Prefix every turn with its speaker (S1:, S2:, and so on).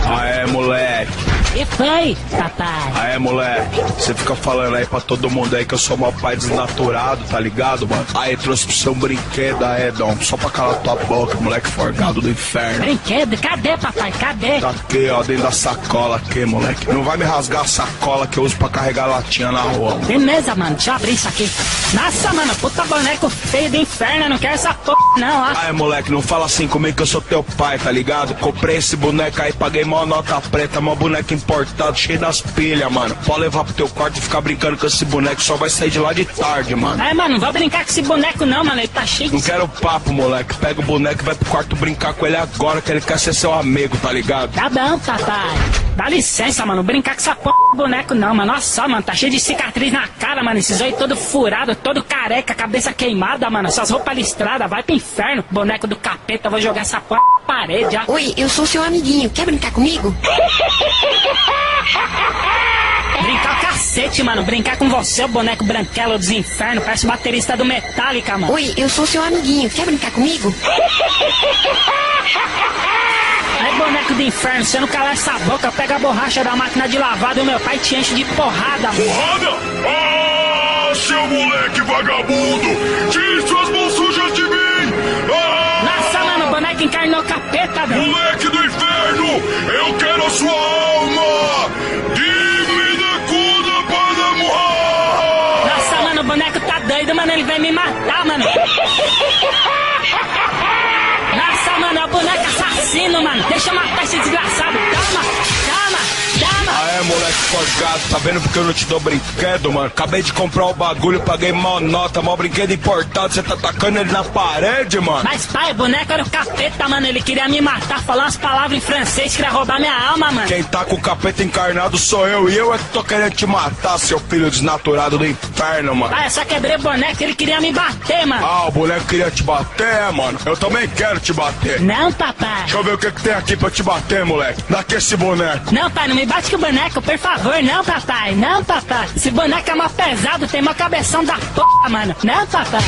S1: Aé, moleque.
S2: E foi, papai?
S1: Aé, moleque. Você fica falando aí pra todo mundo aí que eu sou meu pai desnaturado, tá ligado, mano? Aí trouxe pro seu brinquedo, aé, Dom. Só pra calar tua boca, moleque forgado do inferno.
S2: Brinquedo? Cadê, papai? Cadê?
S1: Tá aqui, ó, dentro da sacola aqui, moleque. Não vai me rasgar a sacola que eu uso pra carregar latinha na rua, mano.
S2: Beleza, mano. Deixa eu abrir isso aqui. Nossa, mano. Puta boneco feio do inferno. Eu não quero essa porra, não, ó.
S1: Aé, moleque, não fala assim comigo que eu sou teu pai, tá ligado? Comprei esse boneco aí, paguei mó nota preta, mó boneco importado, cheio das pilhas, mano. Pode levar pro teu quarto e ficar brincando com esse boneco, só vai sair de lá de tarde, mano.
S2: É, mano, não vou brincar com esse boneco não, mano. Ele tá cheio de...
S1: Não quero papo, moleque. Pega o boneco e vai pro quarto brincar com ele agora, que ele quer ser seu amigo, tá ligado?
S2: Tá bom, papai. Dá licença, mano. Brincar com essa porra de boneco não, mano. Nossa, mano. Tá cheio de cicatriz na cara, mano. Esses olhos todo furado, todo careca, cabeça queimada, mano. Essas roupas listradas. Vai pro inferno. Boneco do capeta. Eu vou jogar essa porra na parede, ó.
S3: Oi, eu sou seu amiguinho. Quer brincar comigo?
S2: Brincar o cacete, mano. Brincar com você, o boneco branquelo dos infernos. Parece o baterista do Metallica, mano.
S3: Oi, eu sou seu amiguinho. Quer brincar comigo?
S2: Aí, boneco do inferno, se eu não calar essa boca, eu pego a borracha da máquina de lavada e o meu pai te enche de porrada, mano.
S1: Porrada? Ah, seu moleque vagabundo! Tire suas mãos sujas de mim! Ah!
S2: Nossa, mano, o boneco encarnou o capeta, velho.
S1: Moleque do inferno! Eu quero a sua alma! Give-me the kuda para morrer!
S2: Nossa, mano, o boneco tá doido, mano, ele vai me matar, mano. Nossa, mano, é o boneco assassino, mano. Deixa eu matar esse desgraçado. Toma, toma, toma.
S1: Ah, é, moleque forgado, tá vendo porque eu não te dou brinquedo, mano? Acabei de comprar o bagulho, paguei mó nota, mó brinquedo importado, você tá tacando ele na parede, mano?
S2: Mas, pai, o boneco era o capeta, mano. Ele queria me matar, falar umas palavras em francês, queria roubar minha alma, mano.
S1: Quem tá com o capeta encarnado sou eu, e eu é que tô querendo te matar, seu filho desnaturado do inferno, mano.
S2: Pai, eu só quebrei o boneco, ele queria me bater, mano.
S1: Ah, o boneco queria te bater, mano. Eu também quero te bater.
S2: Não, papai.
S1: Deixa eu ver o que tem aqui pra te bater, moleque. Dá aqui esse boneco.
S2: Não, pai, não me bate com o boneco, por favor. Não, papai. Não, papai. Esse boneco é mó pesado, tem mó cabeção da porra, mano. Não, papai.